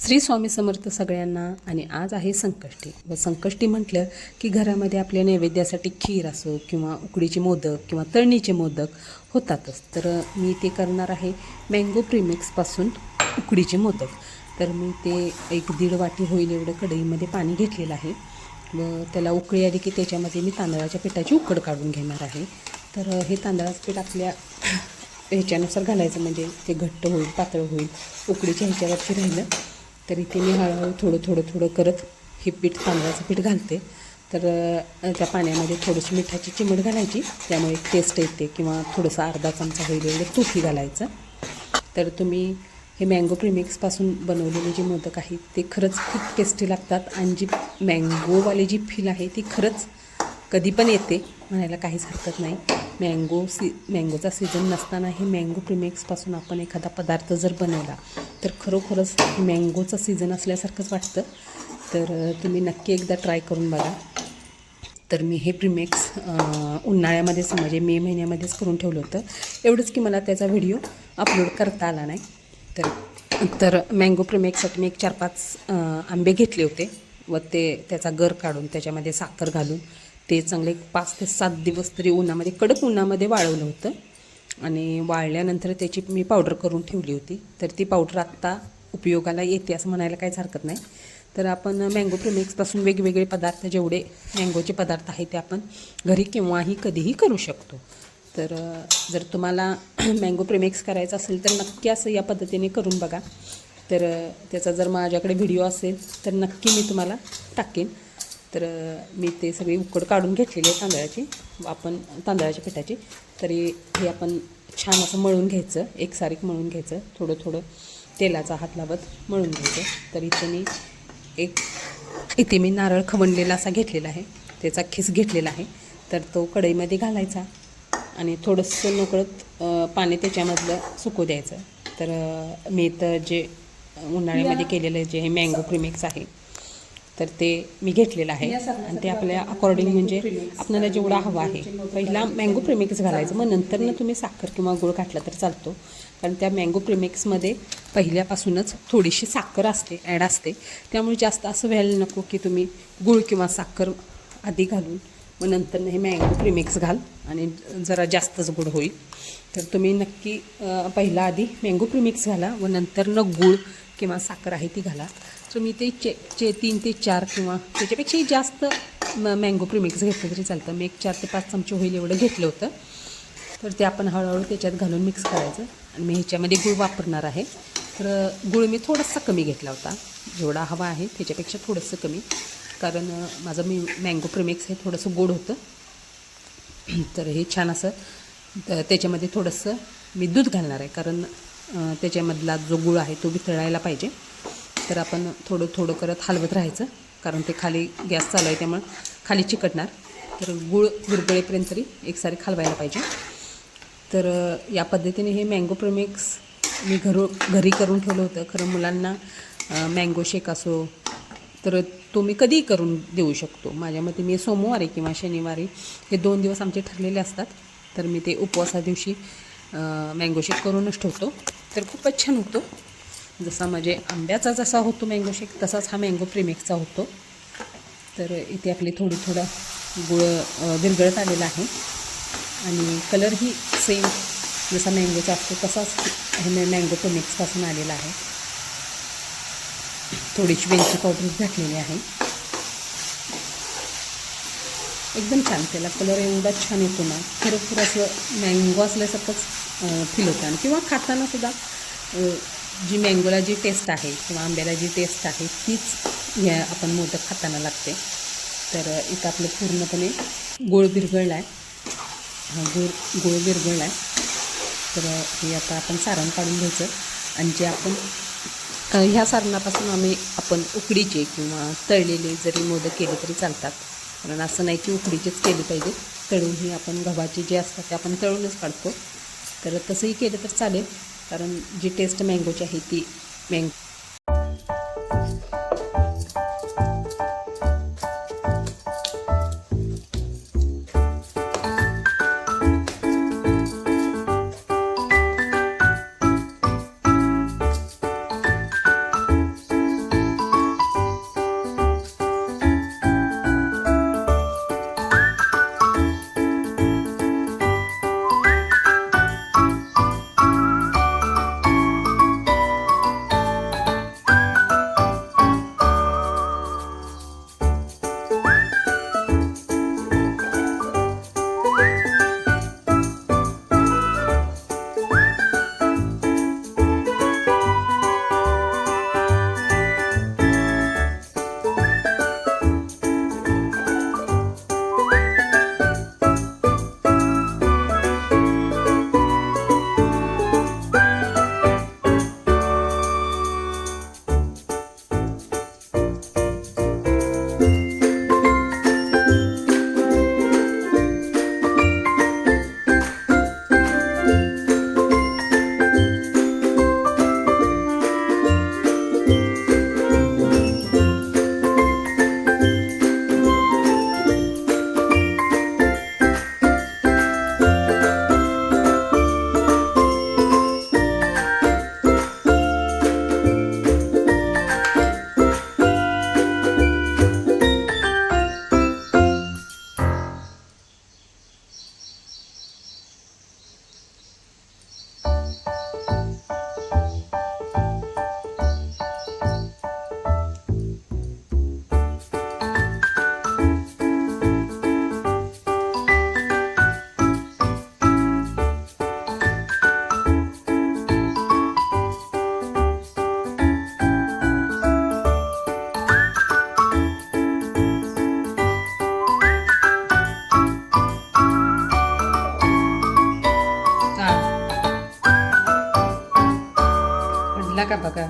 श्री स्वामी समर्थ सगळ्यांना. आणि आज आहे संकष्टी. व संकष्टी म्हटलं की घरामध्ये आपल्या नैवेद्यासाठी खीर असो किंवा उकडीचे मोदक किंवा तळणीचे मोदक होतातच. तर मी ते करणार आहे मँगो प्रीमिक्सपासून उकडीचे मोदक. तर मी ते 1-1.5 वाटी होईल एवढं कढईमध्ये पाणी घेतलेलं आहे व त्याला उकळी आली की त्याच्यामध्ये मी तांदळाच्या पिठाची उकड काढून घेणार आहे. तर हे तांदळाचं पीठ आपल्या ह्याच्यानुसार घालायचं, म्हणजे ते घट्ट होईल पातळ होईल. उकडीच्या ह्याच्यावरती राहिलं तरी ते मी हळूहळू थोडं करत हे पीठ तांदळाचं पीठ घालते. तर त्या पाण्यामध्ये थोडीशी मिठाची चिमट घालायची, त्यामुळे टेस्ट येते. किंवा थोडंसं अर्धा चमचा होईल एवढं तूपही घालायचं. तर तुम्ही हे मँगो प्रीमिक्सपासून बनवलेले जे मोदक आहेत ते खरंच खूप टेस्टी लागतात. आणि जी मँगोवाली जी फील आहे ती खरंच कधी पण येते, म्हणायला काहीच हरकत नाही. मँगोचा सीझन नसताना हे मँगो प्रीमिक्सपासून आपण एखादा पदार्थ जर बनवला तर खरोखरच मँगोचं सीझन असल्यासारखंच वाटतं. तर तुम्ही नक्की एकदा ट्राय करून बघा. तर मी हे प्रीमिक्स उन्हाळ्यामध्येच म्हणजे मे महिन्यामध्येच करून ठेवलं होतं. एवढंच की मला त्याचा व्हिडिओ अपलोड करता आला नाही. तर मँगो प्रीमिक्ससाठी मी एक 4-5 आंबे घेतले होते व त्याचा गर काढून त्याच्यामध्ये साखर घालून ते चांगले 5 ते 7 दिवस तरी उन्हामध्ये, कडक उन्हामध्ये वाळवलं होतं. आणि वाळल्यानंतर त्याची मी पावडर करून ठेवली होती. तर ती पावडर आत्ता उपयोगाला येते असं म्हणायला काहीच हरकत नाही. तर आपण मँगो प्रीमिक्सपासून वेगवेगळे पदार्थ, जेवढे मँगोचे पदार्थ आहेत ते आपण घरी केव्हाही कधीही करू शकतो. तर जर तुम्हाला मँगो प्रीमिक्स करायचं असेल तर नक्की असं या पद्धतीने करून बघा. तर त्याचा जर माझ्याकडे व्हिडिओ असेल तर नक्की मी तुम्हाला टाकेन. तर मी ते सगळी उकड काढून घेतलेली आहे तांदळाची, आपण तांदळाच्या पिठाची. तरी हे आपण छान असं मळून घ्यायचं, एकसारिक मळून घ्यायचं, थोडं तेलाचा हात लावत मळून घ्यायचं. तर इथे मी नारळ खवणलेला असा घेतलेला आहे, त्याचा खिस घेतलेला आहे. तर तो कढईमध्ये घालायचा आणि थोडंसं नकळत पाणी त्याच्यामधलं सुकू द्यायचं. तर मी तर जे उन्हाळ्यामध्ये केलेलं जे हे मँगो प्रीमिक्स आहे तर ते मी घेतलेलं आहे. आणि ते आपल्या अकॉर्डिंग, म्हणजे आपल्याला जेवढा हवा आहे, पहिला मँगो प्रीमिक्स घालायचं, मग नंतरनं तुम्ही साखर किंवा गूळ घातला तर चालतो. कारण त्या मँगो प्रीमिक्समध्ये पहिल्यापासूनच थोडीशी साखर ॲड असते. त्यामुळे जास्त असं व्हायला नको की तुम्ही गूळ किंवा साखर आधी घालून मग नंतरनं हे मँगो प्रीमिक्स घाल आणि जरा जास्तच गोड होईल. तर तुम्ही नक्की पहिला आधी मँगो प्रीमिक्स घाला व नंतरनं गूळ किंवा साखर आहे ती घाला. तर मी ते 3 ते 4 किंवा त्याच्यापेक्षाही जास्त मँगो प्रीमिक्स घेतलं तरी चालतं. मी एक 4 ते 5 चमचे होईल एवढं घेतलं होतं. तर ते आपण हळूहळू त्याच्यात घालून मिक्स करायचं. आणि मी ह्याच्यामध्ये गूळ वापरणार आहे. तर गूळ मी थोडासा कमी घेतला होता, जेवढा हवा आहे त्याच्यापेक्षा थोडंसं कमी, कारण माझं मँगो प्रीमिक्स हे थोडंसं गोड होतं. तर हे छान असं त्याच्यामध्ये थोडंसं मी दूध घालणार आहे, कारण त्याच्यामधला जो गूळ आहे तो वितळायला पाहिजे. तर आपण थोडं करत हलवत राहायचं, कारण ते खाली गॅस चालू आहे त्यामुळे खाली चिकटणार. तर गूळ विरघळेपर्यंत तरी एकसारी हलवायला पाहिजे. तर या पद्धतीने हे मँगो प्रीमिक्स मी घरी करून ठेवलं होतं. खरं मुलांना मँगो शेक असो तर तो मी कधीही करून देऊ शकतो. माझ्या मते मी सोमवारी किंवा शनिवारी हे 2 दिवस आमचे ठरलेले असतात. तर मी ते उपवासा दिवशी मँगो शेक करूनच ठेवतो. तर खूपच छान होतो. जसा म्हणजे आंब्याचा जसा होतो मँगो शेक तसाच हा मँगो प्रीमिक्सचा होतो. तर इथे आपली थोडा गुळ विरघळत आलेला आहे आणि कलरही सेम जसा मँगोचा असतो तसाच हे मँगो प्रीमिक्सपासून आलेला आहे. थोडीशी वेलची पावडर घातलेली आहे. एकदम छान, त्याला कलर एवढा छान येतो ना, खरोखर असं मँगो असल्यासारखंच फील होतं. आणि किंवा खाताना सुद्धा जी मँगोला जी टेस्ट आहे किंवा आंब्याला जी टेस्ट आहे तीच आपण मोदक खाताना लागते. तर इथं आपलं पूर्णपणे गूळ विरघळला आहे, गूळ विरघळला आहे. तर हे आता आपण सारण काढून घ्यायचं. आणि जे आपण ह्या सारणापासून आपण उकडीचे किंवा तळलेले जरी मोदक केले तरी चालतात. कारण असं नाही की उकडीचेच केले पाहिजे, तळूनही आपण गव्हाचे जे असतात ते आपण तळूनच काढतो. तर तसंही केलं तर चालेल, कारण जी टेस्ट मँगोची आहे ती पडला का बघा.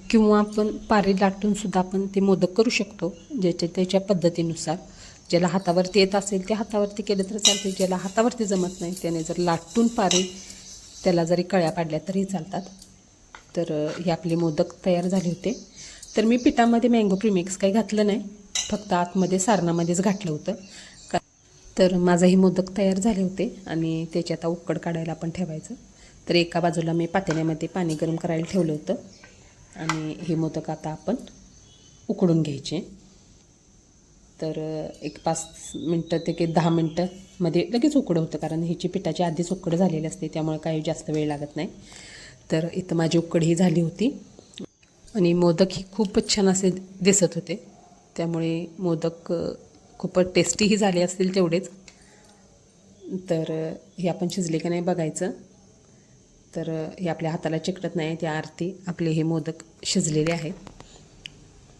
किंवा आपण पारी लाटून सुद्धा आपण ते मोदक करू शकतो, ज्याच्या त्याच्या पद्धतीनुसार. ज्याला हातावरती येत असेल ते हातावरती केलं तर चालते, ज्याला हातावरती जमत नाही त्याने जर लाटून पारी त्याला जरी कळ्या पाडल्या तरी चालतात. तर हे आपले मोदक तयार झाले होते. तर मी पिठामध्ये मँगो प्रीमिक्स काही घातलं नाही, फक्त आतमध्ये सारणामध्येच घातलं होतं. तर माझा हे मोदक तयार झाले होते आणि त्याची आता उकड काढायला आपण ठेवायचं. तर एका बाजूला मी पातेल्यामध्ये पाणी गरम करायला ठेवलं होतं आणि हे मोदक आता आपण उकडून घ्यायचे. तर एक 5 मिनटं ते की 10 मिनटंमध्ये लगेच उकडं होतं, कारण ह्याची पिठाची आधीच उकड झालेली असते, त्यामुळे काही जास्त वेळ लागत नाही. तर इथं माझी उकड ही झाली होती आणि मोदक ही खूपच छान असे दिसत होते, त्यामुळे मोदक खूपच टेस्टीही झाले असतील तेवढेच. तर हे आपण शिजले का नाही बघायचं. तर हे आपल्या हाताला चिकटत नाही, त्या अर्थी आपले हे मोदक शिजलेले आहेत.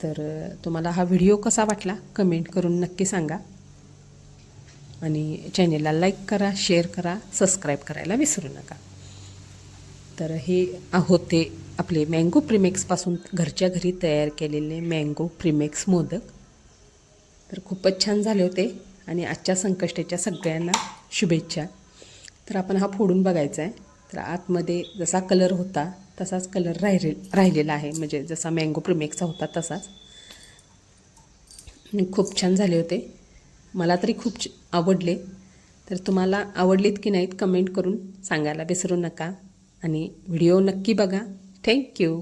तर तुम्हाला हा व्हिडिओ कसा वाटला कमेंट करून नक्की सांगा आणि चॅनेलला लाईक करा, शेअर करा, सबस्क्राईब करायला विसरू नका. तर हे होते आपले मँगो प्रीमिक्सपासून घरच्या घरी तयार केलेले मँगो प्रीमिक्स मोदक. तर खूपच छान झाले होते आणि आजच्या संकष्टीच्या सगळ्यांना शुभेच्छा. तर आपण हा फोडून बघायचा आहे. तर आतमध्ये जसा कलर होता तसाच कलर राहिलेला आहे, म्हणजे जसा मँगो प्रीमिक्सचा होता तसाच. आणि खूप छान झाले होते, मला तरी खूप आवडले. तर तुम्हाला आवडलेत की नाहीत कमेंट करून सांगायला विसरू नका आणि व्हिडिओ नक्की बघा. थँक्यू.